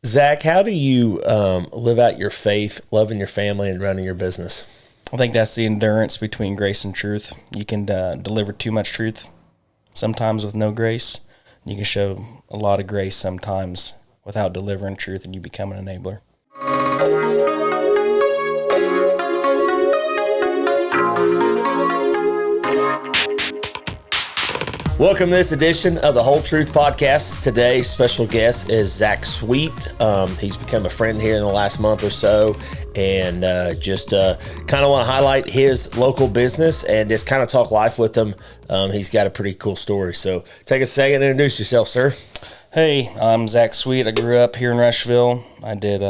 Zach, how do you live out your faith, loving your family, and running your business? I think that's the endurance between grace and truth. You can deliver too much truth sometimes with no grace. You can show a lot of grace sometimes without delivering truth, and you become an enabler. Welcome to this edition of the Hoel Truth Podcast. Today's special guest is Zach Sweet. He's become a friend here in the last month or so, and just kind of want to highlight his local business and just kind of talk life with him. He's got a pretty cool story. So take a second and introduce yourself, sir. Hey, I'm Zach Sweet. I grew up here in Rushville. I did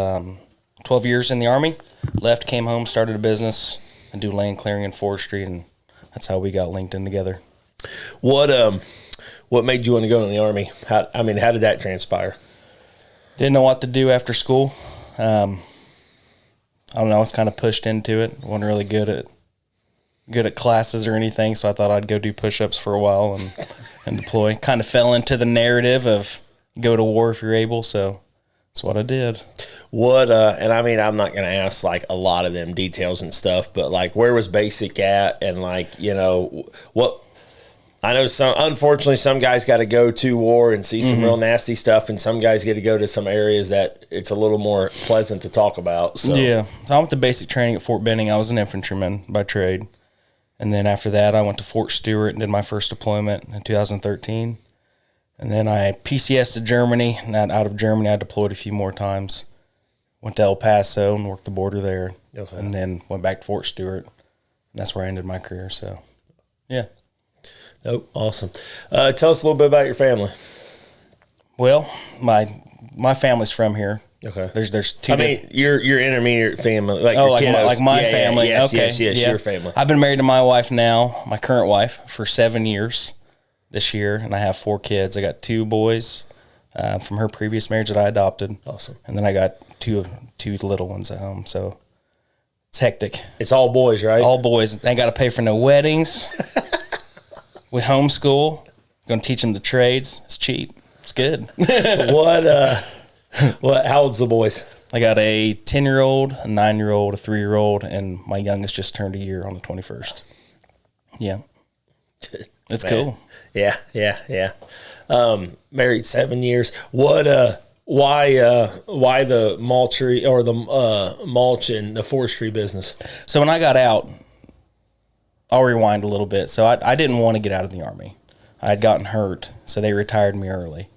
12 years in the Army, left, came home, started a business. I do land clearing and forestry, and that's how we got linked in together. What made you want to go in the Army? How did that transpire? Didn't know what to do after school. I don't know. I was kind of pushed into it. Wasn't really good at classes or anything, so I thought I'd go do push-ups for a while and deploy. Kind of fell into the narrative of go to war if you're able, so that's what I did. I'm not going to ask like a lot of them details and stuff, but like where was basic at, and like, what I know unfortunately some guys got to go to war and see some real nasty stuff, and some guys get to go to some areas that it's a little more pleasant to talk about. So. Yeah. So I went to basic training at Fort Benning. I was an infantryman by trade. And then after that, I went to Fort Stewart and did my first deployment in 2013. And then I PCS'd to Germany. And out of Germany, I deployed a few more times. Went to El Paso and worked the border there. Okay. And then went back to Fort Stewart. And that's where I ended my career. So, yeah. Oh, awesome. Tell us a little bit about your family. Well, my family's from here. Okay. There's two. Your intermediate family, like your kiddos. like my family. Yes, okay. Yes, your family. I've been married to my wife now, my current wife, for 7 years this year, and I have 4 kids. I got 2 boys from her previous marriage that I adopted. Awesome. And then I got two little ones at home. So it's hectic. It's all boys, right? All boys. Ain't got to pay for no weddings. We homeschool. Going to teach them the trades. It's cheap. It's good. How old's the boys? I got a 10-year-old, a 9-year-old, a 3-year-old, and my youngest just turned a year on the 21st. Yeah. It's cool. Yeah. Married 7 years. Why the mulch or the mulch and the forestry business? So when I got out, I'll rewind a little bit. So I didn't want to get out of the Army. I had gotten hurt, so they retired me early.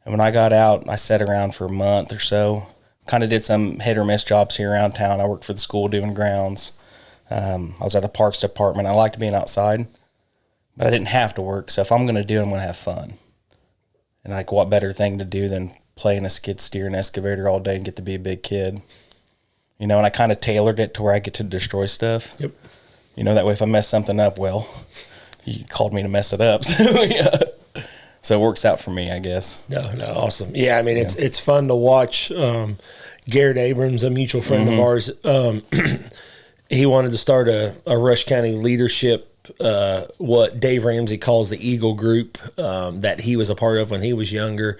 And when I got out, I sat around for a month or so, kind of did some hit or miss jobs here around town. I worked for the school doing grounds. I was at the parks department. I liked being outside, but I didn't have to work. So if I'm going to do it, I'm going to have fun. And like, what better thing to do than play in a skid steer and excavator all day and get to be a big kid? And I kind of tailored it to where I get to destroy stuff. Yep. That way if I mess something up, well, you called me to mess it up. So, yeah. So it works out for me, I guess. No, awesome. Yeah, it's fun to watch. Garrett Abrams, a mutual friend of ours, he wanted to start a Rush County leadership, what Dave Ramsey calls the Eagle Group, that he was a part of when he was younger.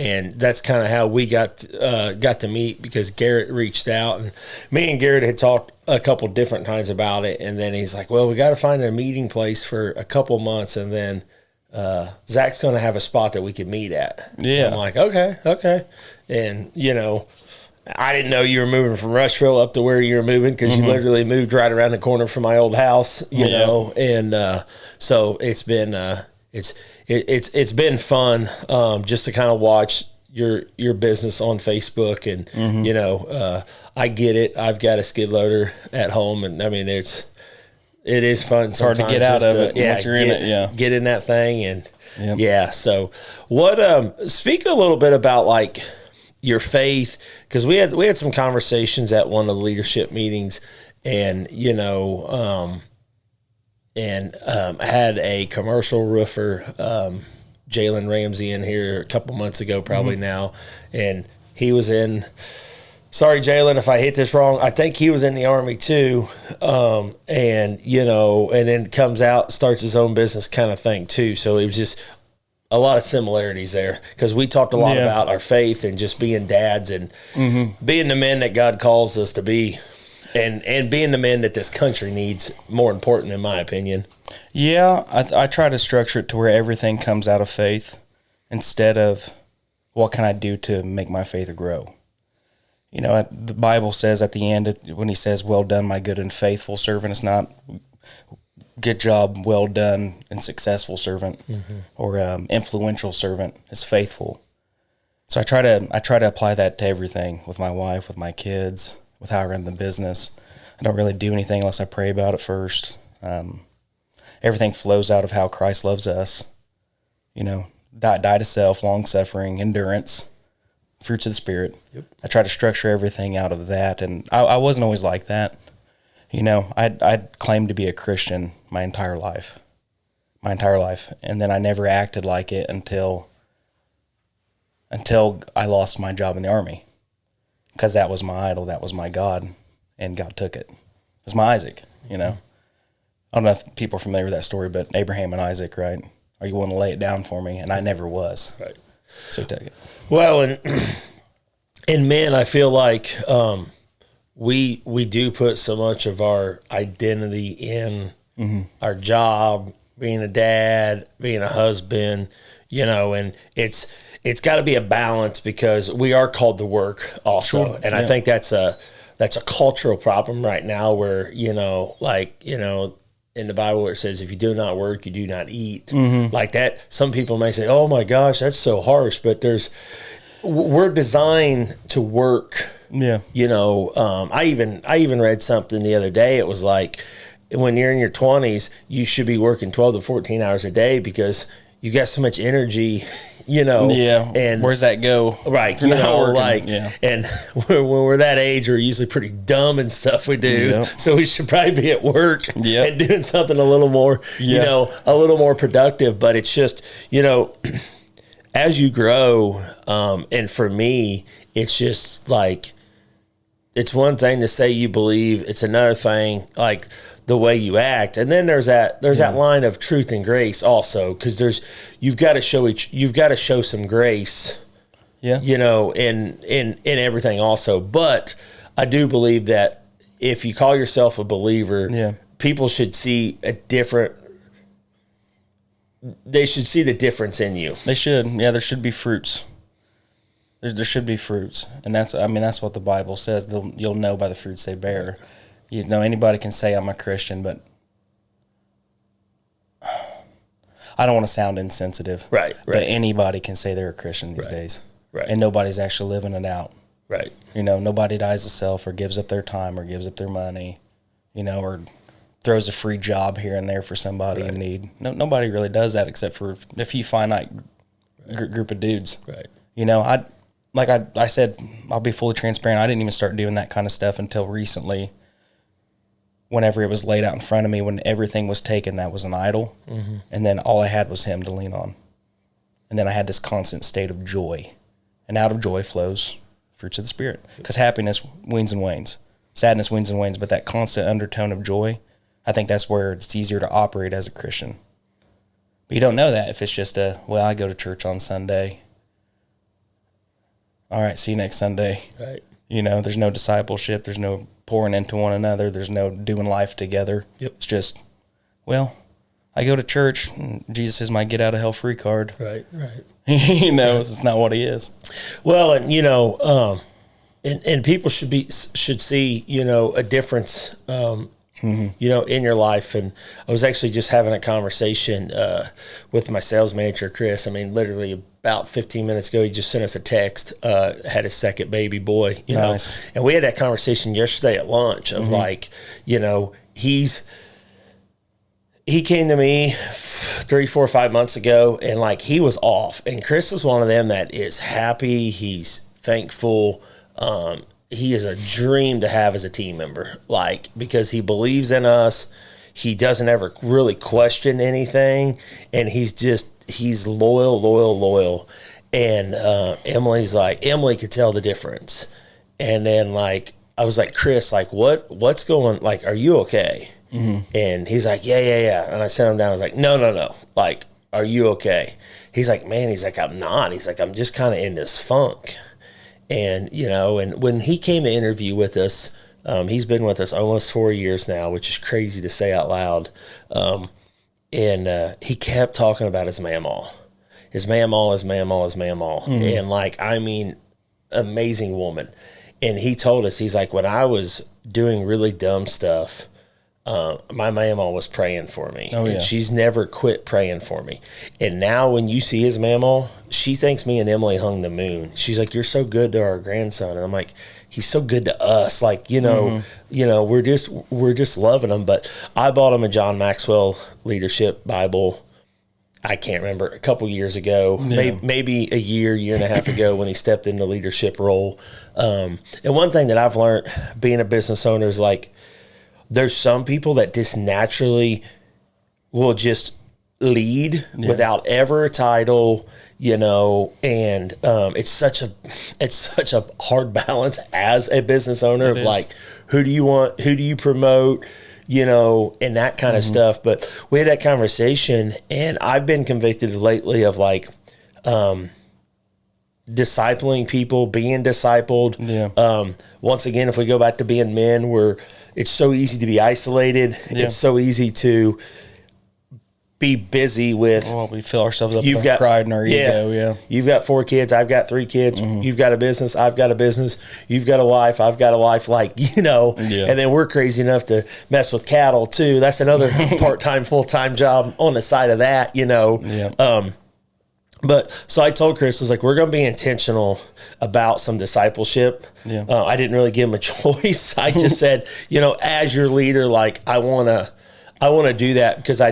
And that's kind of how we got to meet, because Garrett reached out, and me and Garrett had talked a couple different times about it. And then he's like, well, we got to find a meeting place for a couple months. And then Zach's going to have a spot that we could meet at. Yeah. I'm like, okay. And, I didn't know you were moving from Rushville up to where you were moving, because you literally moved right around the corner from my old house, you know. And so it's been it's been fun just to kind of watch your business on Facebook, and I get it. I've got a skid loader at home, and it is fun. It's hard to get out of it once you're in it. Yeah, get in that thing, and So, what? Speak a little bit about like your faith, because we had some conversations at one of the leadership meetings, and had a commercial roofer, Jalen Ramsey, in here a couple months ago, probably now, and he was in. Sorry, Jalen, if I hit this wrong. I think he was in the Army too, and then comes out, starts his own business kind of thing too. So it was just a lot of similarities there, because we talked a lot about our faith and just being dads and being the men that God calls us to be, and being the men that this country needs, more important in my opinion. Yeah, I try to structure it to where everything comes out of faith instead of what can I do to make my faith grow. You know, the Bible says at the end, when he says, well done, my good and faithful servant, it's not good job, well done, and successful servant, or influential servant. It's faithful. So I try to apply that to everything, with my wife, with my kids, with how I run the business. I don't really do anything unless I pray about it first. Everything flows out of how Christ loves us. You know, die to self, long-suffering, endurance, fruits of the Spirit. Yep. I try to structure everything out of that, and I wasn't always like that. You know, I'd claimed to be a Christian my entire life, and then I never acted like it until I lost my job in the Army, because that was my idol, that was my God, and God took it. It was my Isaac, you know. I don't know if people are familiar with that story, but Abraham and Isaac, right? Are you willing to lay it down for me? And I never was. Right. So take it. Well, and men, I feel like we do put so much of our identity in our job, being a dad, being a husband, you know, and it's got to be a balance, because we are called to work also. Sure. And I think that's a cultural problem right now, where, you know, like, you know, in the Bible where it says, if you do not work, you do not eat. Like that. Some people may say, oh my gosh, that's so harsh, but we're designed to work. Yeah. You know, I even read something the other day. It was like, when you're in your 20s, you should be working 12 to 14 hours a day, because you got so much energy, you know. Yeah. And where's that go? Right. You know, like, and when we're that age, we're usually pretty dumb and stuff we do. Yep. So we should probably be at work and doing something a little more, you know, a little more productive. But it's just, you know, as you grow, and for me, it's just like, it's one thing to say you believe. It's another thing, like, the way you act. And then there's that line of truth and grace also, because you've got to show some grace, you know, in everything also. But I do believe that if you call yourself a believer, people should see they should see the difference in you. They should. Yeah, there should be fruits. There should be fruits. And that's what the Bible says. You'll know by the fruits they bear. You know, anybody can say I'm a Christian, but I don't want to sound insensitive. Right. But anybody can say they're a Christian these days. Right. And nobody's actually living it out. Right. You know, nobody dies to self or gives up their time or gives up their money, you know, or throws a free job here and there for somebody in need. Nobody really does that, except for a few finite group of dudes. Right. You know, I said, I'll be fully transparent. I didn't even start doing that kind of stuff until recently. Whenever it was laid out in front of me, when everything was taken, that was an idol. And then all I had was him to lean on. And then I had this constant state of joy. And out of joy flows fruits of the Spirit. Because happiness weans and wanes. Sadness weans and wanes. But that constant undertone of joy, I think that's where it's easier to operate as a Christian. But you don't know that if it's just I go to church on Sunday. All right, see you next Sunday. Right. You know, there's no discipleship. There's no pouring into one another. There's no doing life together. Yep. It's just, I go to church. And Jesus is my get out of hell free card. Right. You know, it's not what he is. Well, and you know, and people should see, you know, a difference, you know, in your life. And I was actually just having a conversation with my sales manager, Chris. I mean, literally about 15 minutes ago, he just sent us a text, had his second baby boy, you know, and we had that conversation yesterday at lunch of like, you know, he came to me 3, 4, 5 months ago, and like, he was off, and Chris is one of them that is happy. He's thankful. He is a dream to have as a team member, like, because he believes in us. He doesn't ever really question anything, and he's loyal. And Emily could tell the difference. And then like, I was like, Chris, like, what's going, like, are you okay? And he's like, yeah. And I sat him down. I was like, no. Like, are you okay? He's like, man, he's like, I'm not. He's like, I'm just kind of in this funk. And, you know, and when he came to interview with us, he's been with us almost 4 years now, which is crazy to say out loud. And he kept talking about his mamaw. His mamaw, his mamaw, his mamaw. Mm-hmm. And like, I mean, amazing woman. And he told us, he's like, when I was doing really dumb stuff, my mamaw was praying for me. Oh, yeah. And she's never quit praying for me. And now when you see his mamaw, she thinks me and Emily hung the moon. She's like, you're so good to our grandson. And I'm like, he's so good to us. Like, you know, we're just loving him. But I bought him a John Maxwell Leadership Bible. I can't remember, a couple years ago, maybe a year and a half ago when he stepped into leadership role. And one thing that I've learned being a business owner is like, there's some people that just naturally will just lead without ever a title, you know, and it's such a hard balance as a business owner of like, who do you want, who do you promote, you know, and that kind of stuff. But we had that conversation, and I've been convicted lately of like discipling people, being discipled. Yeah. Once again, if we go back to being men, it's so easy to be isolated. Yeah. It's so easy to be busy with. Well, we fill ourselves up with pride and our ego. Yeah. You've got 4 kids. I've got 3 kids. You've got a business. I've got a business. You've got a wife. I've got a wife. Like, you know, and then we're crazy enough to mess with cattle too. That's another part-time, full-time job on the side of that, you know. Yeah. But so I told Chris, I was like, we're going to be intentional about some discipleship. Yeah. I didn't really give him a choice. I just said, you know, as your leader, like I want to do that because I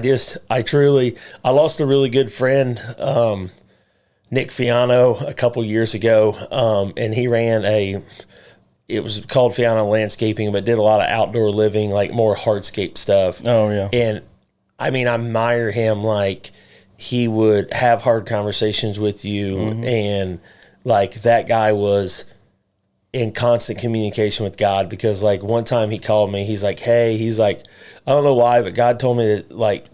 lost a really good friend, Nick Fiano, a couple years ago. And he ran it was called Fiano Landscaping, but did a lot of outdoor living, like more hardscape stuff. Oh yeah. And I mean, I admire him. Like, he would have hard conversations with you, and like that guy was in constant communication with God, because like one time he called me, he's like, hey, he's like, I don't know why, but God told me that, like,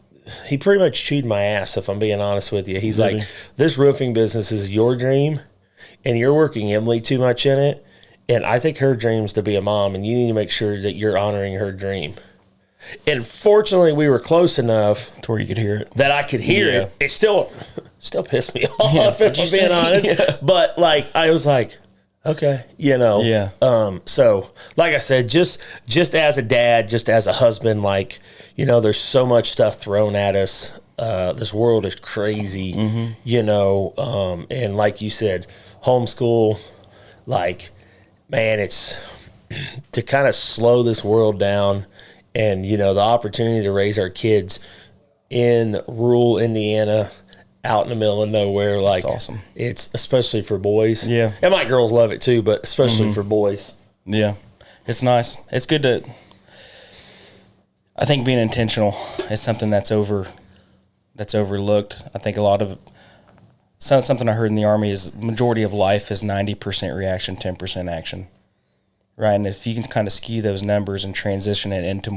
he pretty much chewed my ass, if I'm being honest with you. He's like, this roofing business is your dream, and you're working Emily too much in it, and I think her dream's to be a mom, and you need to make sure that you're honoring her dream. And fortunately, we were close enough to where you could hear it, that I could hear it. It still pissed me off, if I'm being honest. Yeah. But like, I was like, okay, you know. Yeah. So like I said, just as a dad, just as a husband, like, you know, there's so much stuff thrown at us. This world is crazy, you know. And like you said, homeschool, like, man, it's to kind of slow this world down. And, you know, the opportunity to raise our kids in rural Indiana, out in the middle of nowhere, like, that's awesome. It's especially for boys. Yeah. And my girls love it too, but especially for boys. Yeah. It's nice. It's good to, I think being intentional is something that's overlooked. I think a lot of, something I heard in the Army is majority of life is 90% reaction, 10% action. Right, and if you can kind of skew those numbers and transition it into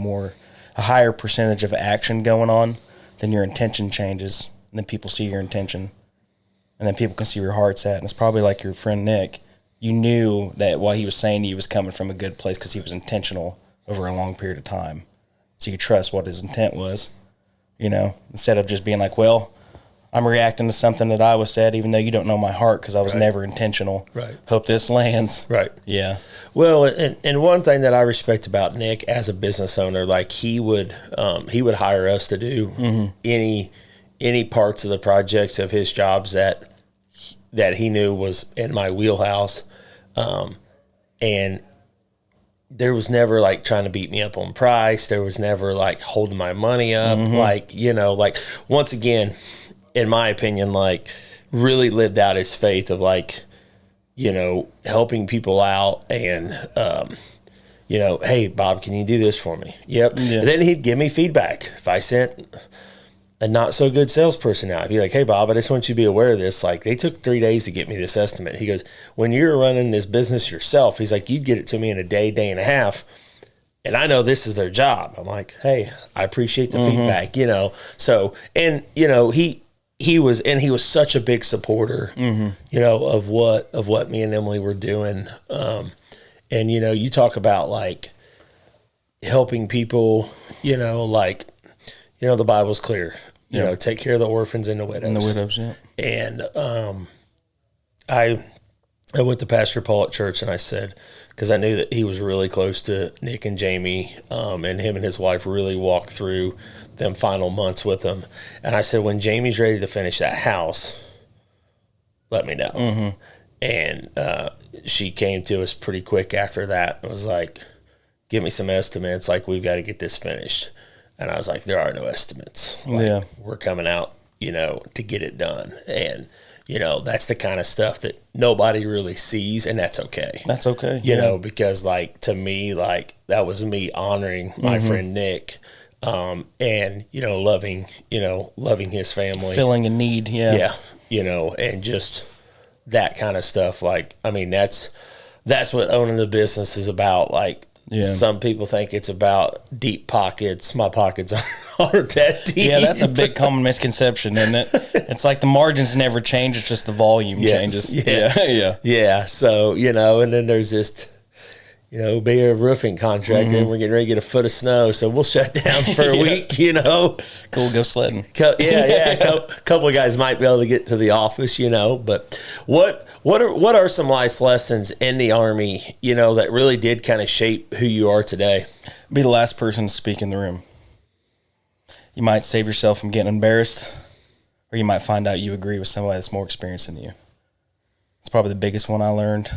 a higher percentage of action going on, then your intention changes, and then people see your intention, and then people can see where your heart's at. And it's probably like your friend Nick. You knew that what he was saying to you was coming from a good place because he was intentional over a long period of time. So you could trust what his intent was, you know, instead of just being like, well, I'm reacting to something that I was said, even though you don't know my heart, because I was never intentional. Right. Hope this lands. Right. Yeah. Well, and one thing that I respect about Nick as a business owner, like he would hire us to do any parts of the projects of his jobs that he knew was in my wheelhouse, and there was never like trying to beat me up on price. There was never like holding my money up, like, you know, like, once again, in my opinion, like, really lived out his faith of, like, you know, helping people out and, you know, hey, Bob, can you do this for me? Yep. Yeah. And then he'd give me feedback. If I sent a not so good salesperson out, I'd be like, hey, Bob, I just want you to be aware of this. Like, they took 3 days to get me this estimate. He goes, when you're running this business yourself, he's like, you'd get it to me in a day and a half. And I know this is their job. I'm like, hey, I appreciate the feedback, you know? So, and, you know, he was such a big supporter, you know, of what me and Emily were doing. And, you know, you talk about like helping people, you know, like, you know, the Bible's clear, you know, take care of the orphans and the widows. And the widows, yeah. And I went to Pastor Paul at church, and I said, because I knew that he was really close to Nick and Jamie, and him and his wife really walked through them final months with them. And I said, when Jamie's ready to finish that house, let me know. And she came to us pretty quick after that. It was like, give me some estimates. Like, we've got to get this finished. And I was like, there are no estimates. Like, we're coming out, you know, to get it done. And, you know, that's the kind of stuff that nobody really sees, and that's okay. That's okay. You know, because, like, to me, like, that was me honoring my friend Nick, and, you know, loving his family. Filling a need, Yeah, you know, and just that kind of stuff. Like, I mean, that's what owning the business is about. Like, some people think it's about deep pockets. My pockets aren't that deep. Yeah, that's a big common misconception, isn't it? It's like the margins never change. It's just the volume changes. Yes. Yeah. So, you know, and then there's this, you know, be a roofing contractor, and we're getting ready to get a foot of snow, so we'll shut down for a week, you know. Cool, go sledding. A couple of guys might be able to get to the office, you know. But what are some life lessons in the Army, you know, that really did kind of shape who you are today? Be the last person to speak in the room. You might save yourself from getting embarrassed, or you might find out you agree with somebody that's more experienced than you. It's probably the biggest one I learned.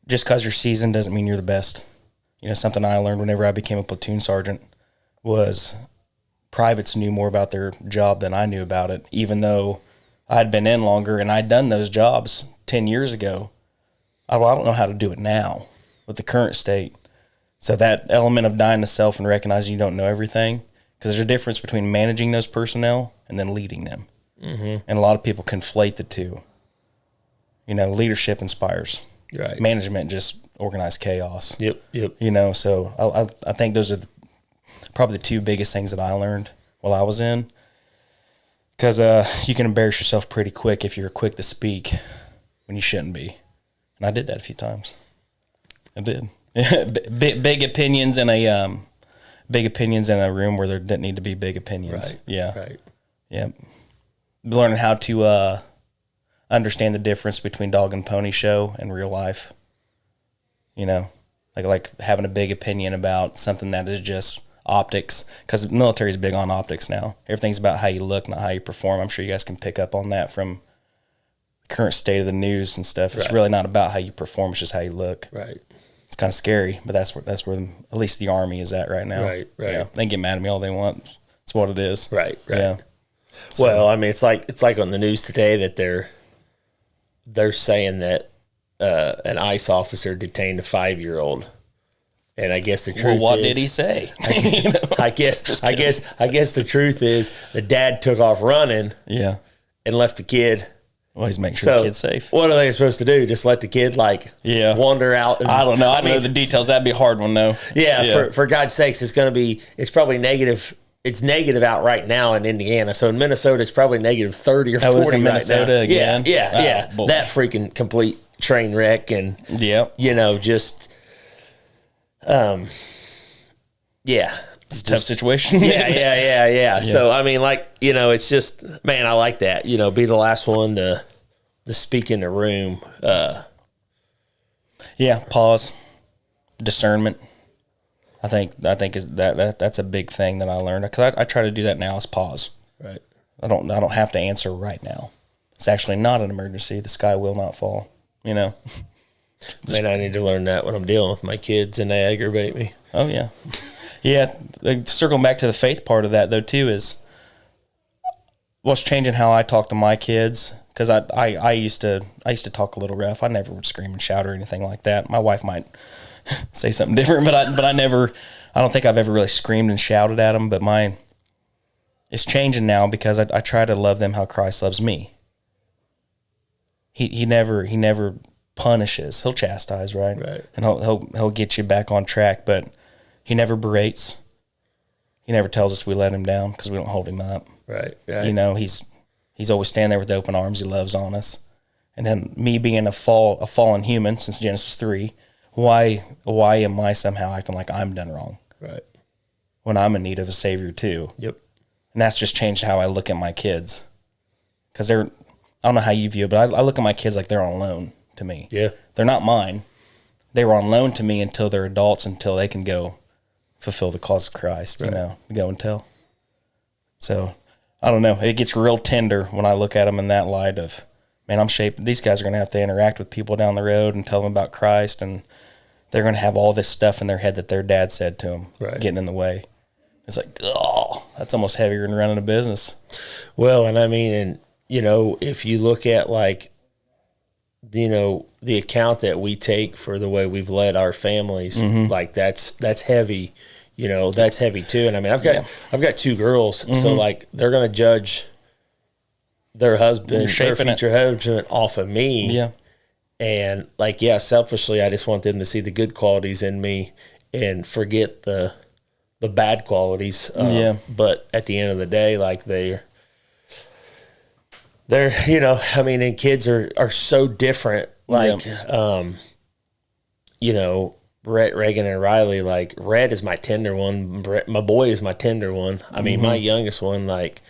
Just because you're seasoned doesn't mean you're the best. You know, something I learned whenever I became a platoon sergeant was privates knew more about their job than I knew about it, even though I'd been in longer and I'd done those jobs 10 years ago. I don't know how to do it now with the current state. So that element of dying to self and recognizing you don't know everything, because there's a difference between managing those personnel and then leading them. And a lot of people conflate the two. You know, leadership inspires. Right. Management just organized chaos. Yep. You know, so I think those are probably the two biggest things that I learned while I was in. Because you can embarrass yourself pretty quick if you're quick to speak when you shouldn't be. And I did that a few times. I did. big opinions in a room where there didn't need to be big opinions. Right. Yeah. Right. Yeah. Learning how to understand the difference between dog and pony show and real life. You know, like having a big opinion about something that is just optics, because the military is big on optics now. Everything's about how you look, not how you perform. I'm sure you guys can pick up on that from the current state of the news and stuff. It's really not about how you perform, it's just how you look. Right. It's kind of scary, but that's where at least the Army is at right now. Right. Yeah. They can get mad at me all they want. It's what it is. Right. Yeah. Well, I mean, it's like on the news today that they're saying that an ICE officer detained a 5-year-old, and I guess the truth. Well, what did he say? I guess the truth is the dad took off running. Yeah. And left the kid. Well, he's making sure the kid's safe. What are they supposed to do? Just let the kid wander out? And, I don't know. I don't know the details. That'd be a hard one, though. Yeah. For God's sakes, it's probably negative. It's negative out right now in Indiana. So in Minnesota, it's probably negative 30 or 40 in right Minnesota now. again? Yeah. Boy. That freaking complete train wreck. And, you know, just, It's a tough situation. Yeah. So, I mean, like, you know, it's just, man, I like that. You know, be the last one to speak in the room. Pause. Discernment. I think is that's a big thing that I learned, because I try to do that now, is pause. Right. I don't have to answer right now. It's actually not an emergency. The sky will not fall. You know. Man, I need to learn that when I'm dealing with my kids and they aggravate me. Oh yeah. Yeah. Circling back to the faith part of that though too is what's changing how I talk to my kids. Because I used to talk a little rough. I never would scream and shout or anything like that. My wife might say something different, but I don't think I've ever really screamed and shouted at them. But it's changing now, because I try to love them how Christ loves me. He never punishes. He'll chastise, right? Right. And he'll get you back on track, but he never berates. He never tells us we let him down because we don't hold him up. Right. You know, he's always standing there with open arms. He loves on us. And then me being a fallen human since Genesis 3, why am I somehow acting like I'm done wrong? Right. When I'm in need of a savior too. Yep. And that's just changed how I look at my kids. Because I don't know how you view it, but I look at my kids like they're on loan to me. Yeah. They're not mine. They were on loan to me until they're adults, until they can go fulfill the cause of Christ, you know, go and tell. So, I don't know. It gets real tender when I look at them in that light of, man, these guys are going to have to interact with people down the road and tell them about Christ, and they're going to have all this stuff in their head that their dad said to them, getting in the way. It's like, oh, that's almost heavier than running a business. Well, and I mean, and, you know, if you look at, like, you know, the account that we take for the way we've led our families, like, that's heavy, you know, that's heavy too. And I mean, I've got 2 girls, so, like, they're going to judge their husband, their future husband off of me. Yeah. And, like, yeah, selfishly, I just want them to see the good qualities in me and forget the bad qualities. But at the end of the day, like, they're, you know, I mean, and kids are so different. Like, you know, Reagan and Riley, like, Red is my tender one. My boy is my tender one. I mean, my youngest one, like,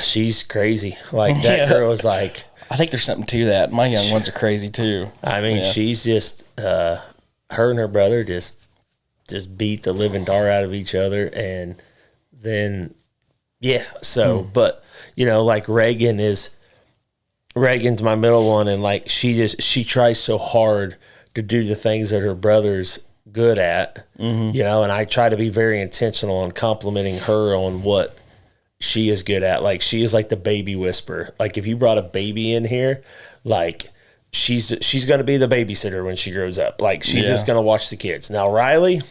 she's crazy. Like, that girl is like, I think there's something to that. My young ones are crazy too. I mean, she's just, her and her brother just beat the living tar out of each other. And then, but, you know, like, Reagan's my middle one. And, like, she tries so hard to do the things that her brother's good at, you know, and I try to be very intentional on complimenting her on what she is good at. Like, she is like the baby whisperer. Like, if you brought a baby in here, like, she's going to be the babysitter when she grows up. Like, she's just going to watch the kids. Now, Riley,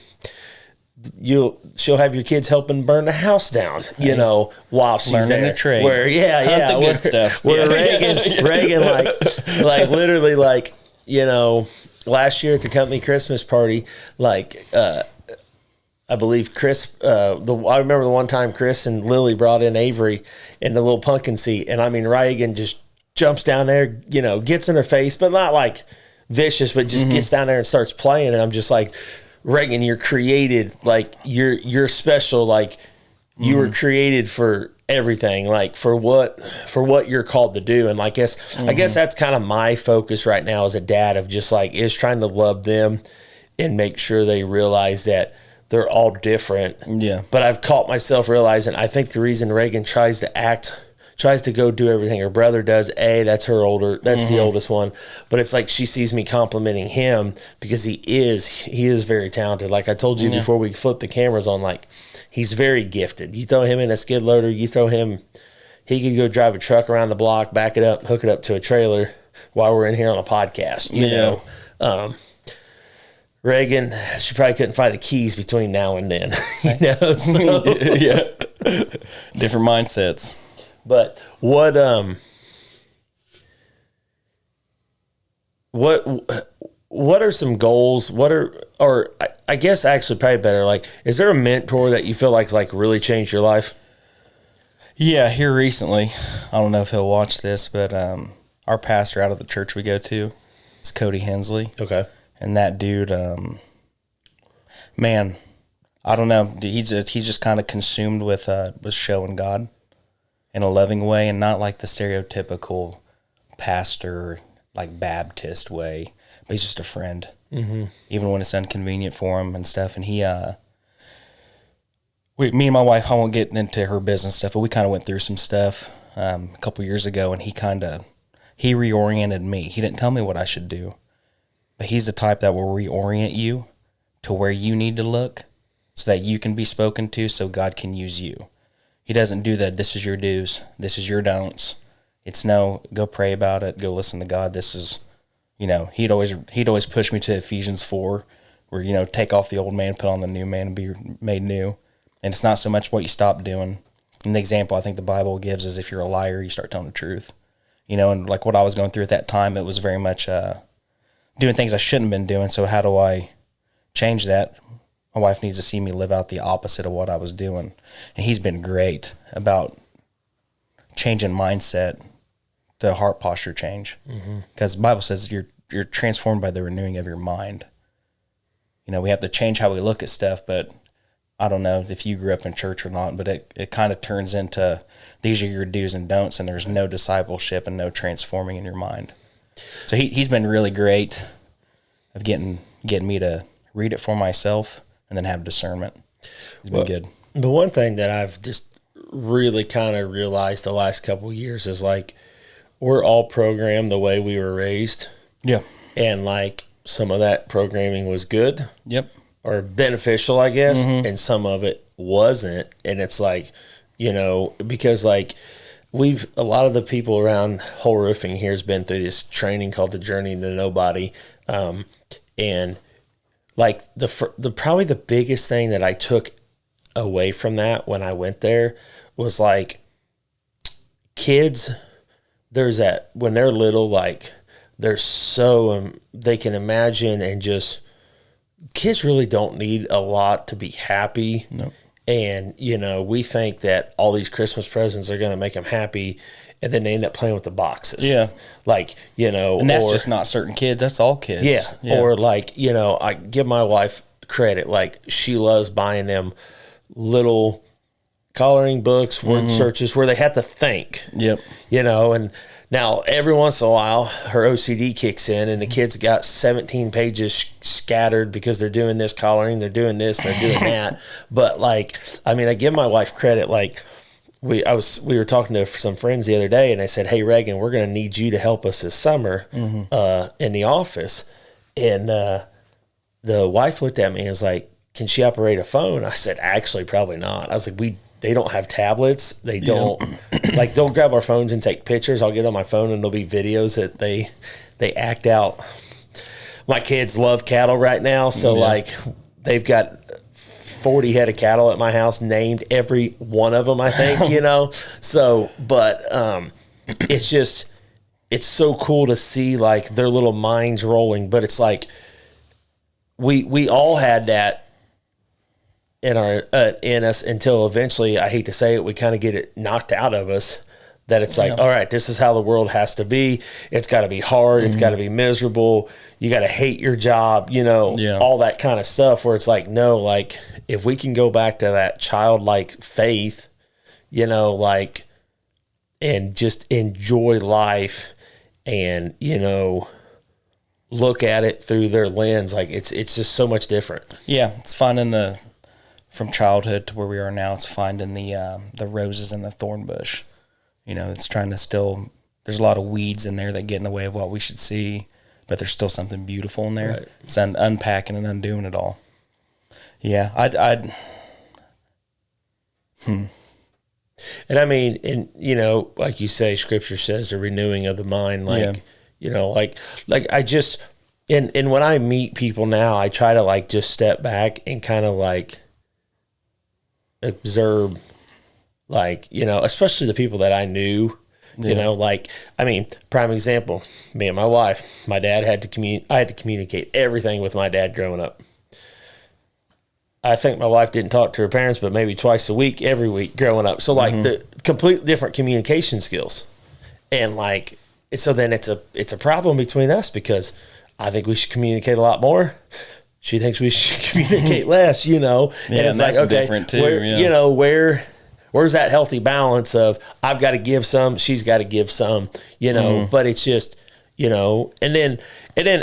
she'll have your kids helping burn the house down, you know, while she's learning there. The trade. Where, the good stuff. Where Reagan, like literally, like, you know, last year at the company Christmas party, like, I believe Chris, I remember the one time Chris and Lily brought in Avery in the little pumpkin seat. And I mean, Reagan just jumps down there, you know, gets in her face, but not like vicious, but just gets down there and starts playing. And I'm just like, Reagan, you're created, like, you're special. Like, you were created for everything, like, for what you're called to do. And I guess that's kind of my focus right now as a dad, of just, like, is trying to love them and make sure they realize that they're all different. Yeah. But I've caught myself realizing, I think the reason Reagan tries to go do everything her brother does, that's the oldest one. But it's like she sees me complimenting him because he is very talented. Like I told you before we flipped the cameras on, like, he's very gifted. You throw him in a skid loader, he could go drive a truck around the block, back it up, hook it up to a trailer while we're in here on a podcast, you know. Reagan, she probably couldn't find the keys between now and then, you know. So. Different mindsets. But what are some goals? I guess actually probably better, like, is there a mentor that you feel like's like really changed your life? Yeah, here recently. I don't know if he'll watch this, but our pastor out of the church we go to is Cody Hensley. Okay. And that dude, man, I don't know. He's just kind of consumed with showing God in a loving way, and not like the stereotypical pastor, like Baptist way. But he's just a friend, even when it's inconvenient for him and stuff. And me and my wife, I won't get into her business stuff, but we kind of went through some stuff a couple years ago, and he reoriented me. He didn't tell me what I should do. But he's the type that will reorient you to where you need to look so that you can be spoken to, so God can use you. He doesn't do that. This is your do's. This is your don'ts. It's no, go pray about it. Go listen to God. This is, you know, he'd always push me to Ephesians 4, where, you know, take off the old man, put on the new man, and be made new. And it's not so much what you stop doing. And the example I think the Bible gives is, if you're a liar, you start telling the truth. You know, and like what I was going through at that time, it was very much doing things I shouldn't have been doing. So how do I change that? My wife needs to see me live out the opposite of what I was doing. And he's been great about changing mindset, the heart posture change. Because the Bible says you're transformed by the renewing of your mind. You know, we have to change how we look at stuff, but I don't know if you grew up in church or not, but it kind of turns into these are your do's and don'ts, and there's no discipleship and no transforming in your mind. So he's been really great of getting me to read it for myself and then have discernment. He's been good. The one thing that I've just really kind of realized the last couple of years is like we're all programmed the way we were raised. Yeah. And like some of that programming was good. Yep. Or beneficial, I guess, and some of it wasn't. And it's like, you know, because like a lot of the people around whole roofing here has been through this training called the Journey to Nobody. And like probably the biggest thing that I took away from that when I went there was like kids, when they're little, like they're so, they can imagine and just, kids really don't need a lot to be happy. Nope. And, you know, we think that all these Christmas presents are going to make them happy, and then they end up playing with the boxes. Yeah. Like, you know. And that's just not certain kids. That's all kids. Yeah. Or like, you know, I give my wife credit. Like, she loves buying them little coloring books, word searches where they have to think. Yep. You know, and now every once in a while her OCD kicks in and the kids got 17 pages scattered because they're doing this coloring, they're doing this, they're doing that. But like, I mean, I give my wife credit. Like we were talking to some friends the other day and I said, hey, Reagan, we're going to need you to help us this summer in the office. And the wife looked at me and was like, can she operate a phone? I said, actually, probably not. I was like, they don't have tablets. They don't like, they'll grab our phones and take pictures. I'll get on my phone and there'll be videos that they act out. My kids love cattle right now. So like they've got 40 head of cattle at my house, named every one of them, I think, you know? So, but it's just, it's so cool to see like their little minds rolling, but it's like, we all had that in us until eventually, I hate to say it, we kind of get it knocked out of us, that it's like, all right, this is how the world has to be. It's got to be hard. It's got to be miserable. You got to hate your job, you know, all that kind of stuff, where it's like, no, like if we can go back to that childlike faith, you know, like, and just enjoy life and, you know, look at it through their lens, like it's just so much different. Yeah. It's finding from childhood to where we are now, it's finding the roses in the thorn bush. You know, it's trying to there's a lot of weeds in there that get in the way of what we should see, but there's still something beautiful in there. Right. It's unpacking and undoing it all. Yeah. And I mean, and you know, like you say, scripture says the renewing of the mind, like, you know, like I just, and when I meet people now, I try to like just step back and kind of like observe, like, you know, especially the people that I knew, you know, like, I mean, prime example, me and my wife, my dad had to I had to communicate everything with my dad growing up. I think my wife didn't talk to her parents, but maybe twice a week, every week growing up. So like the completely different communication skills. And like, so then it's a problem between us because I think we should communicate a lot more. She thinks we should communicate less, you know, and it's like, okay, different too, you know, where's that healthy balance of I've got to give some, she's got to give some, you know, but it's just, you know, and then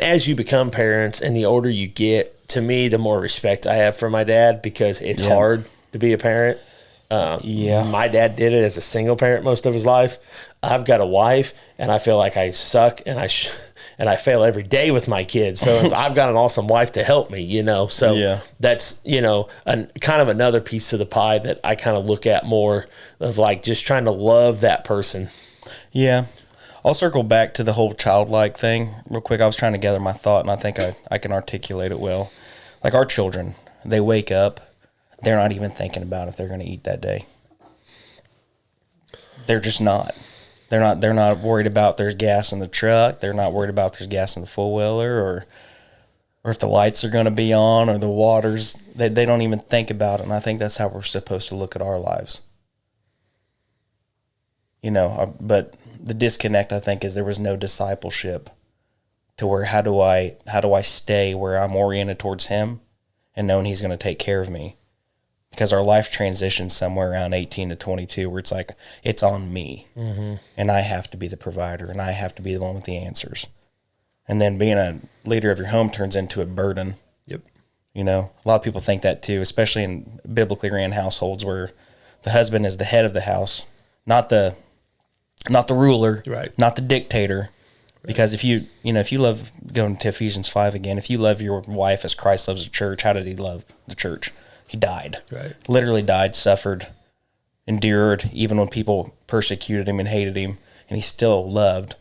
as you become parents and the older you get, to me, the more respect I have for my dad, because it's hard to be a parent. My dad did it as a single parent most of his life. I've got a wife and I feel like I suck and I fail every day with my kids. So I've got an awesome wife to help me, you know? So that's, you know, kind of another piece of the pie that I kind of look at more of, like, just trying to love that person. Yeah. I'll circle back to the whole childlike thing real quick. I was trying to gather my thought and I think I can articulate it well. Like our children, they wake up, they're not even thinking about if they're going to eat that day. They're just not. They're not worried about there's gas in the truck. They're not worried about there's gas in the four-wheeler, or or if the lights are going to be on or the waters. They don't even think about it. And I think that's how we're supposed to look at our lives. But the disconnect, I think, is there was no discipleship to where how do I stay where I'm oriented towards him and knowing he's going to take care of me. Because our life transitions somewhere around 18 to 22 where it's like, it's on me. Mm-hmm. And I have to be the provider, and I have to be the one with the answers. And then being a leader of your home turns into a burden. Yep. A lot of people think that too, especially in biblically ran households where the husband is the head of the house, not the ruler, right, not the dictator. Right. Because if you love, going to Ephesians 5 again, if you love your wife as Christ loves the church, how did he love the church? He died. Right. Literally died, suffered, endured, even when people persecuted him and hated him, and he still loved.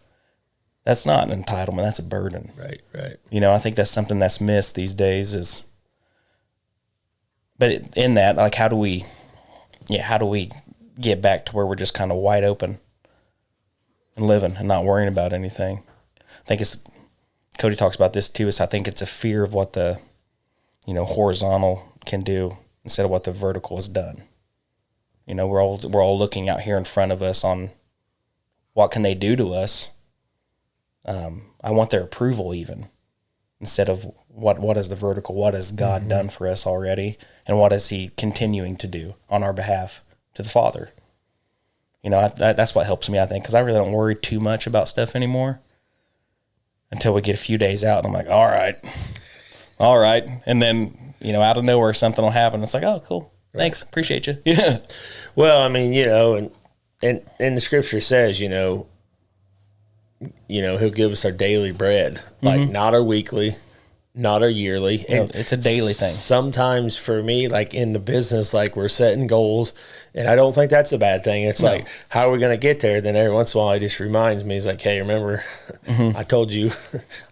That's not an entitlement. That's a burden. Right. I think that's something that's missed these days but in that, like, how do we get back to where we're just kind of wide open and living and not worrying about anything? I think Cody talks about this too, I think it's a fear of what the, horizontal can do instead of what the vertical has done. We're all looking out here in front of us on what can they do to us. I want their approval even, instead of what is the vertical, what has God done for us already, and what is he continuing to do on our behalf to the Father. That's what helps me, I think, because I really don't worry too much about stuff anymore until we get a few days out, and I'm like, all right. And then, out of nowhere, something will happen. It's like, oh, cool. Thanks. Appreciate you. Yeah. Well, I mean, and the scripture says, he'll give us our daily bread, like not our weekly, not our yearly. And it's a daily thing. Sometimes for me, like in the business, like we're setting goals, and I don't think that's a bad thing. It's like, how are we going to get there? Then every once in a while, it just reminds me, it's like, hey, remember, I told you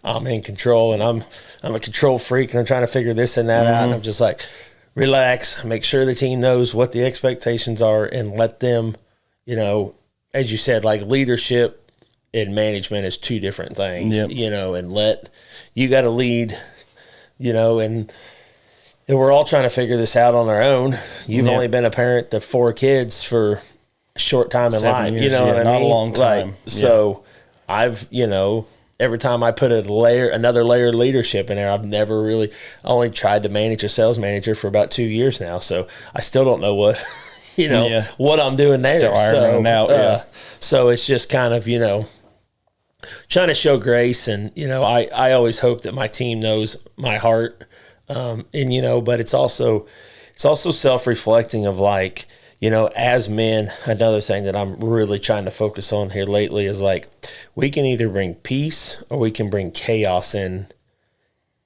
I'm in control, and I'm a control freak, and I'm trying to figure this and that out. And I'm just like, relax, make sure the team knows what the expectations are, and let them, as you said, like leadership and management is two different things, and you got to lead, and we're all trying to figure this out on our own. You've only been a parent to 4 kids for a short time in 7 life, years, what I mean? Not a long time. So I've, every time I put another layer of leadership in there, I've never really, only tried to manage a sales manager for about 2 years now. So I still don't know what, what I'm doing there. Still ironing out. So it's just kind of, trying to show grace. And, I always hope that my team knows my heart. But it's also self-reflecting of like, as men, another thing that I'm really trying to focus on here lately is like, we can either bring peace or we can bring chaos in.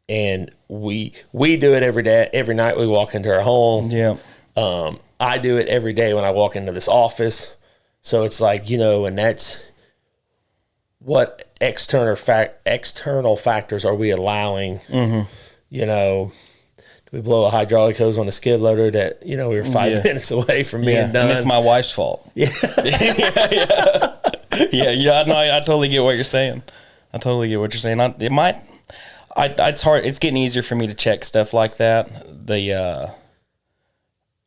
And we do it every day, every night we walk into our home. Yeah. I do it every day when I walk into this office. So it's like, and that's what external factors are we allowing? Do we blow a hydraulic hose on a skid loader that, we were 5 minutes away from being done? And it's my wife's fault. Yeah. I totally get what you're saying. It's hard. It's getting easier for me to check stuff like that.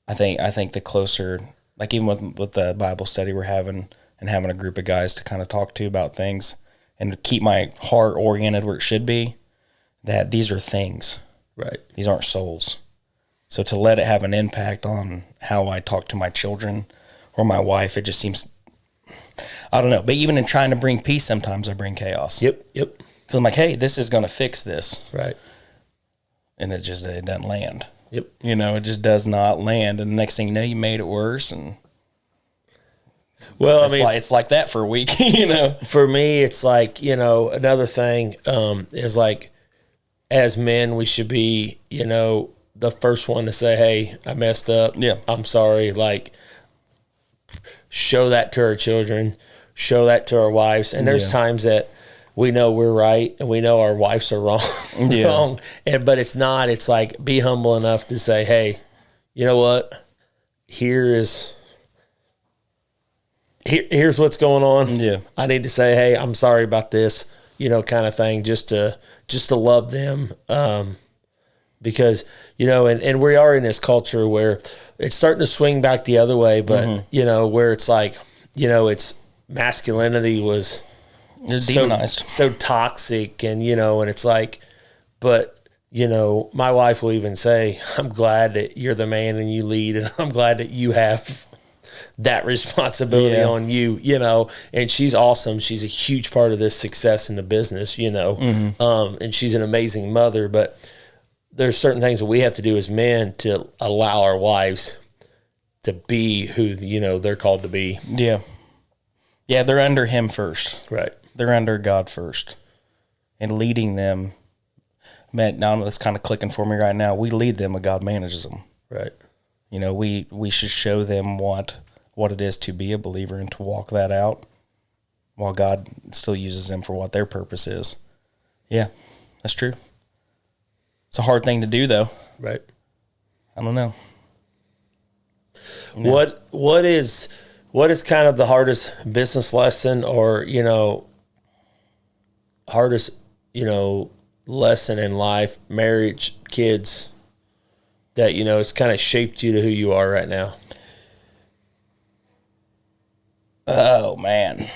I think the closer, like even with the Bible study we're having and having a group of guys to kind of talk to about things and to keep my heart oriented where it should be, that these are things. Right. These aren't souls. So to let it have an impact on how I talk to my children or my wife, it just seems, I don't know. But even in trying to bring peace, sometimes I bring chaos. Yep. Because I'm like, hey, this is going to fix this. Right. And it doesn't land. Yep. It just does not land. And the next thing you know, you made it worse. And well, it's like that for a week, For me, it's like, another thing is like, as men, we should be, the first one to say, hey, I messed up. Yeah. I'm sorry. Like, show that to our children, show that to our wives. And there's times that we know we're right and we know our wives are wrong. Wrong. But it's not. It's like, be humble enough to say, hey, you know what? Here's what's going on. Yeah. I need to say, hey, I'm sorry about this, kind of thing, just to just to love them. Because, you know, and we are in this culture where it's starting to swing back the other way, but, you know, where it's like, you know, it's masculinity was demonized. So toxic, and, you know, and it's like, but, you know, my wife will even say, I'm glad that you're the man and you lead, and I'm glad that you have that responsibility on you, you know, and she's awesome. She's a huge part of this success in the business, you know, and she's an amazing mother, but there's certain things that we have to do as men to allow our wives to be who, you know, they're called to be. Yeah. Yeah, they're under him first. Right. They're under God first. And leading them, man, now it's kind of clicking for me right now. We lead them, but God manages them. Right. You know, we should show them what it is to be a believer and to walk that out while God still uses them for what their purpose is. Yeah, that's true. It's a hard thing to do, though. Right. I don't know. What is kind of the hardest business lesson, or, you know, hardest, you know, lesson in life, marriage, kids, that, you know, it's kind of shaped you to who you are right now? Oh, man.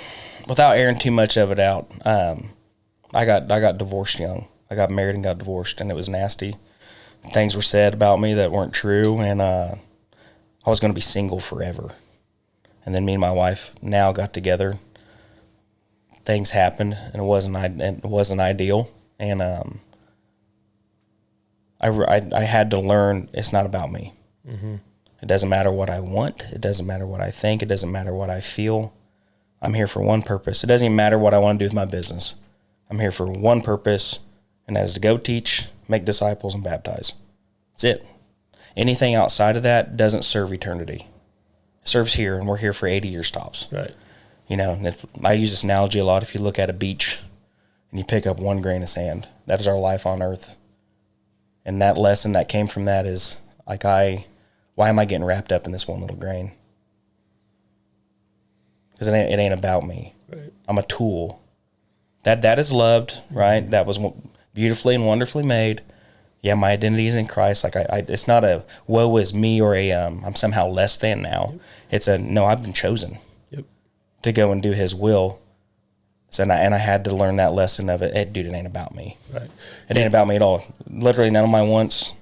Without airing too much of it out, I got divorced young. I got married and got divorced, and it was nasty. Things were said about me that weren't true, and I was going to be single forever. And then me and my wife now got together. Things happened, and it wasn't ideal. And I had to learn it's not about me. Mm-hmm. It doesn't matter what I want. It doesn't matter what I think. It doesn't matter what I feel. I'm here for one purpose. It doesn't even matter what I want to do with my business. I'm here for one purpose, and that is to go teach, make disciples, and baptize. That's it. Anything outside of that doesn't serve eternity. It serves here, and we're here for 80 years tops. Right. You know, and I use this analogy a lot. If you look at a beach and you pick up one grain of sand, that is our life on earth. And that lesson that came from that is, like, why am I getting wrapped up in this one little grain? Because it ain't about me. Right. I'm a tool. That is loved, right? That was beautifully and wonderfully made. Yeah, my identity is in Christ. Like, it's not a woe is me or a I'm somehow less than now. Yep. It's a no, I've been chosen to go and do His will. So and I had to learn that lesson of it. Dude, it ain't about me. Right. It ain't about me at all. Literally, none of my wants,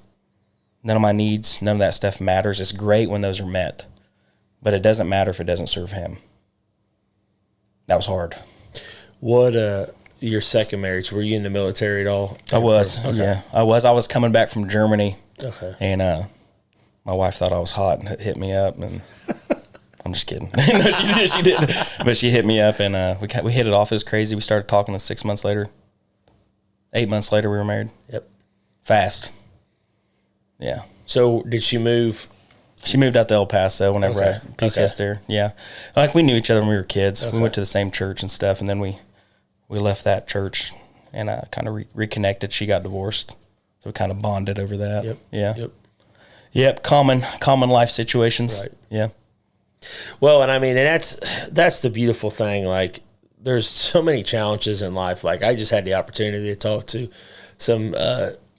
none of my needs, none of that stuff matters. It's great when those are met, but it doesn't matter if it doesn't serve Him. That was hard. What your second marriage, were you in the military at all? I was. Okay. Yeah, I was. I was coming back from Germany. Okay. And my wife thought I was hot and hit me up, and I'm just kidding. No, she didn't. But she hit me up, and we hit it off. It was crazy. We started talking, and 6 months later, 8 months later, we were married. Yep. Fast. Yeah. So did she move? She moved out to El Paso whenever I PCS there. Yeah. Like, we knew each other when we were kids. Okay. We went to the same church and stuff, and then we left that church and kind of reconnected. She got divorced, so we kind of bonded over that. Yep. Yeah. Yep. Common life situations. Right. Yeah. Well, and I mean, and that's the beautiful thing. Like, there's so many challenges in life. Like, I just had the opportunity to talk to some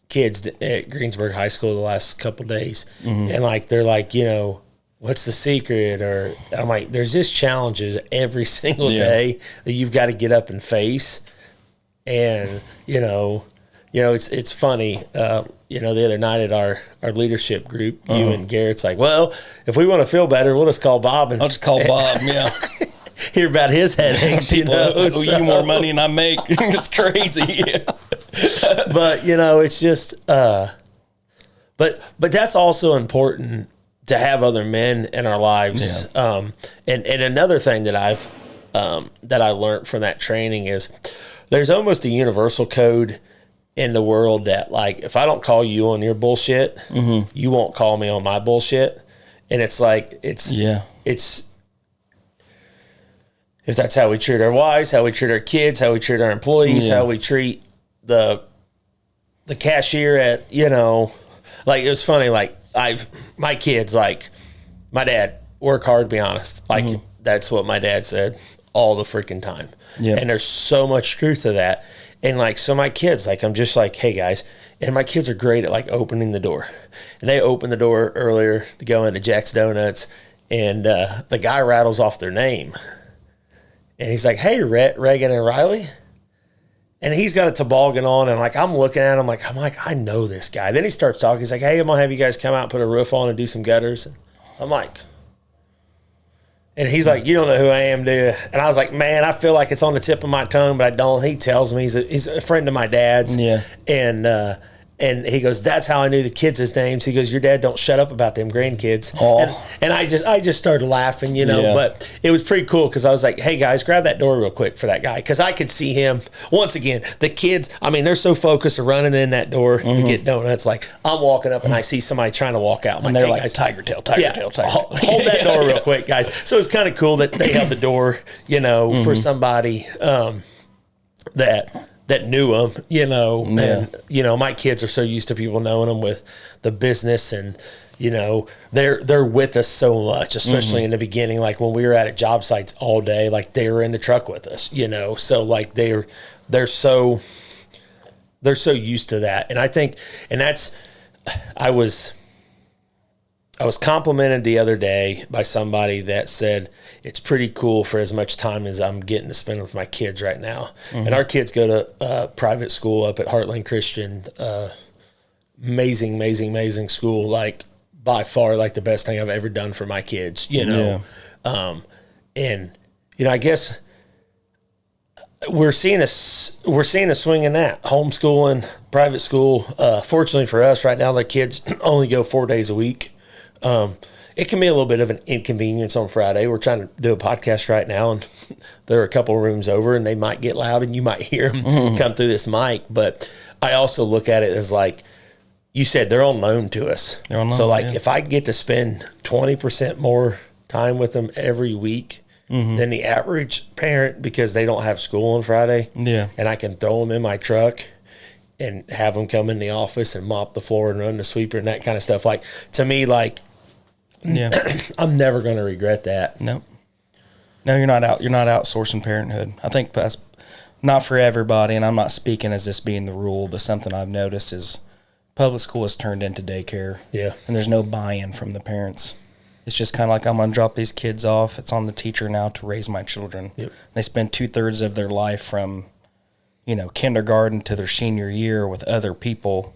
kids at Greensburg High School the last couple of days, and like, they're like, you know, what's the secret? Or I'm like, there's just challenges every single day that you've got to get up and face. And you know, it's funny. You know, the other night at our leadership group, you and Garrett's like, well, if we want to feel better, we'll just call Bob. And I'll just call Bob. Yeah. Hear about his headaches. People owe you more money than I make. It's crazy. But you know, it's just. But that's also important to have other men in our lives. Yeah. And another thing that I learned from that training is there's almost a universal code in the world that, like, if I don't call you on your bullshit, you won't call me on my bullshit. And it's like, if that's how we treat our wives, how we treat our kids, how we treat our employees, how we treat the cashier at, you know, like, it was funny. Like, my kids, like, my dad, work hard, be honest. Like, that's what my dad said all the freaking time. Yeah. And there's so much truth to that. And like, so my kids, like, I'm just like, hey guys, and my kids are great at like opening the door, and they opened the door earlier to go into Jack's Donuts, and the guy rattles off their name, and he's like, hey, Reagan and Riley. And he's got a toboggan on, and like, I'm looking at him, I'm like, I know this guy. Then he starts talking. He's like, hey, I'm gonna have you guys come out and put a roof on and do some gutters. And I'm like, and he's like, you don't know who I am, do you? And I was like, man, I feel like it's on the tip of my tongue, but I don't. He tells me he's a friend of my dad's. Yeah. And he goes, that's how I knew the kids' names. He goes, your dad don't shut up about them grandkids. And I just started laughing, but it was pretty cool because I was like, hey, guys, grab that door real quick for that guy. Because I could see him. Once again, the kids, I mean, they're so focused on running in that door to get donuts. Like, I'm walking up and I see somebody trying to walk out. I'm and like, they're hey, like, guys, tiger tail. Hold that door real quick, guys. So it's kind of cool that they held the door, for somebody that knew him, and, my kids are so used to people knowing them with the business, and, they're with us so much, especially in the beginning, like when we were at job sites all day, like they were in the truck with us, so like they're so used to that. And I think, and that's, I was complimented the other day by somebody that said, it's pretty cool for as much time as I'm getting to spend with my kids right now. And our kids go to private school up at Heartland Christian, amazing school. Like by far, like the best thing I've ever done for my kids, and, I guess we're seeing a swing in that homeschooling, private school. Fortunately for us right now, the kids only go 4 days a week. It can be a little bit of an inconvenience on Friday. We're trying to do a podcast right now, and there are a couple of rooms over, and they might get loud, and you might hear them come through this mic. But I also look at it as like you said, they're on loan to us. So like if I get to spend 20% more time with them every week than the average parent because they don't have school on Friday, and I can throw them in my truck and have them come in the office and mop the floor and run the sweeper and that kind of stuff. Like, to me, like, I'm never going to regret that. No, you're not outsourcing parenthood. I think that's not for everybody, and I'm not speaking as this being the rule, but something I've noticed is public school has turned into daycare. Yeah. And there's no buy-in from the parents. It's just kind of like, I'm going to drop these kids off. It's on the teacher now to raise my children. Yep. They spend 2/3 of their life from, kindergarten to their senior year with other people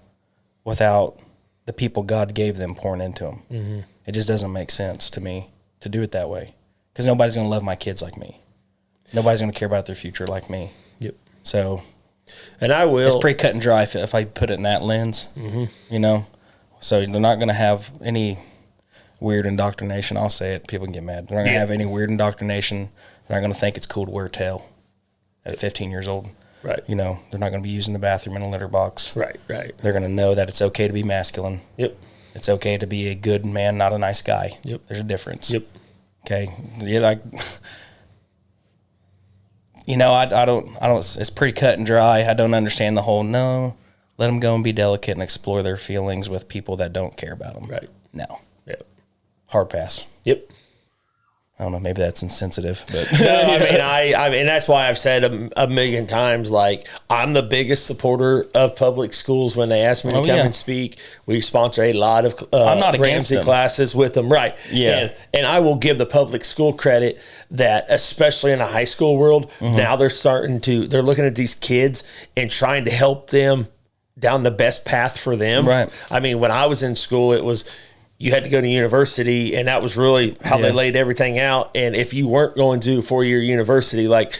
without the people God gave them pouring into them. It just doesn't make sense to me to do it that way, because nobody's going to love my kids like me. Nobody's going to care about their future like me. Yep. So, and I will. It's pretty cut and dry if I put it in that lens, So they're not going to have any weird indoctrination. I'll say it. People can get mad. They're not going to have any weird indoctrination. They're not going to think it's cool to wear a tail at 15 years old. Right. They're not going to be using the bathroom in a litter box. Right. They're going to know that it's okay to be masculine. Yep. It's okay to be a good man, not a nice guy. Yep. There's a difference. Yep. Okay. I don't, it's pretty cut and dry. I don't understand the whole, let them go and be delicate and explore their feelings with people that don't care about them. Right. No. Yep. Hard pass. Yep. I don't know, maybe that's insensitive, but no, I mean, that's why I've said a million times, like, I'm the biggest supporter of public schools. When they ask me to come and speak, we sponsor a lot of I'm not Ramsey classes with them. Right. Yeah. And I will give the public school credit that, especially in the high school world, now they're looking at these kids and trying to help them down the best path for them. Right. I mean, when I was in school, it was, you had to go to university, and that was really how they laid everything out. And if you weren't going to a 4-year university, like,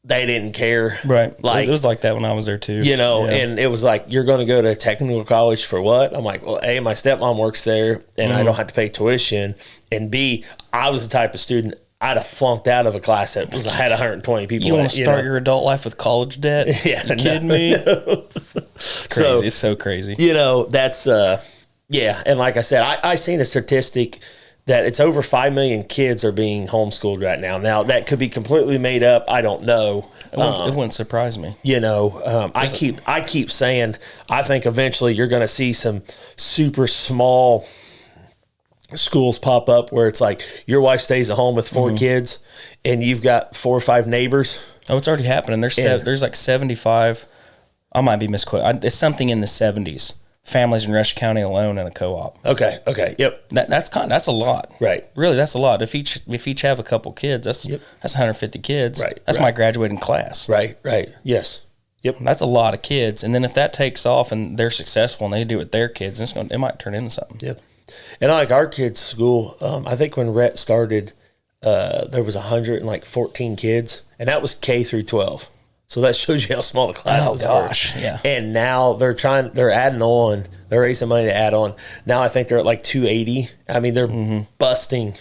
they didn't care. Right. Like, it was like that when I was there too. And it was like, you're going to go to technical college for what? I'm like, well, A, my stepmom works there, and I don't have to pay tuition. And B, I was the type of student, I'd have flunked out of a class that had 120 people. You want to start your adult life with college debt? Yeah. You kidding me? It's crazy. It's so crazy. That's... Yeah, and like I said, I seen a statistic that it's over 5 million kids are being homeschooled right now. Now, that could be completely made up. I don't know. It wouldn't surprise me. I keep saying, I think eventually you're going to see some super small schools pop up where it's like your wife stays at home with 4 kids and you've got 4 or 5 neighbors. Oh, it's already happening. There's like 75. I might be misquoted. It's something in the 70s. Families in Rush County alone in a co-op. Okay. Yep. That's a lot. Right. Really, that's a lot. If each have a couple kids, that's 150 kids. Right. That's my graduating class. Right. Yes. Yep. That's a lot of kids. And then if that takes off and they're successful and they do it with their kids, it might turn into something. Yep. And like our kids' school, I think when Rhett started, there was 114 kids, and that was K through 12. So that shows you how small the classes are. Yeah. And now they're adding on. They're raising money to add on. Now I think they're at like 280. I mean, they're busting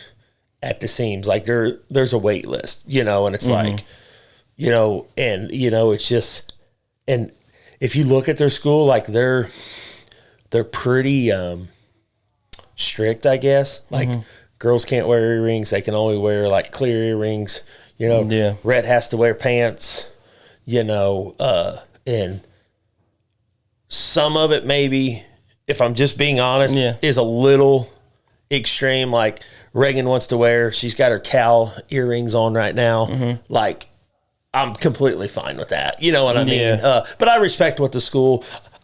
at the seams. Like there's a wait list, and it's like, it's just, and if you look at their school, like they're pretty strict, I guess. Like girls can't wear earrings. They can only wear like clear earrings. Rhett has to wear pants. And some of it maybe, if I'm just being honest, is a little extreme. Like Reagan wants to wear, she's got her cow earrings on right now. Like I'm completely fine with that. You know what I mean? But I respect what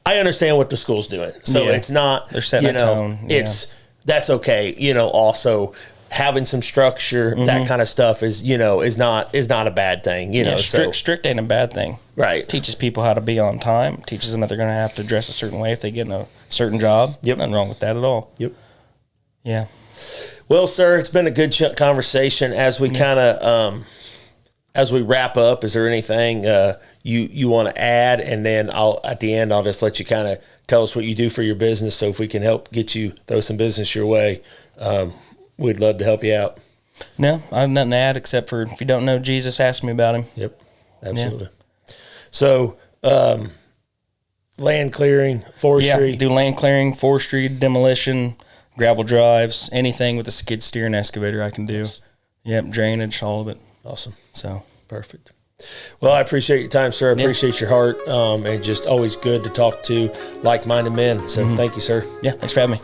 I understand what the school's doing. So it's not, they're setting a tone. That's okay. Also having some structure, that kind of stuff is not a bad thing. Strict ain't a bad thing. Right. Teaches people how to be on time. Teaches them that they're going to have to dress a certain way if they get in a certain job. Yep. Nothing wrong with that at all. Yep. Yeah. Well, sir, it's been a good conversation. As we kind of as we wrap up, is there anything you want to add? And then at the end I'll just let you kind of tell us what you do for your business. So if we can help get you throw some business your way, we'd love to help you out. No, I have nothing to add except for if you don't know Jesus, ask me about him. Yep, absolutely. Yeah. So, land clearing, forestry. Yeah, do land clearing, forestry, demolition, gravel drives, anything with a skid steer and excavator I can do. Nice. Yep, drainage, all of it. Awesome. So perfect. Well, I appreciate your time, sir. I appreciate your heart, and just always good to talk to like-minded men. So thank you, sir. Yeah, thanks for having me.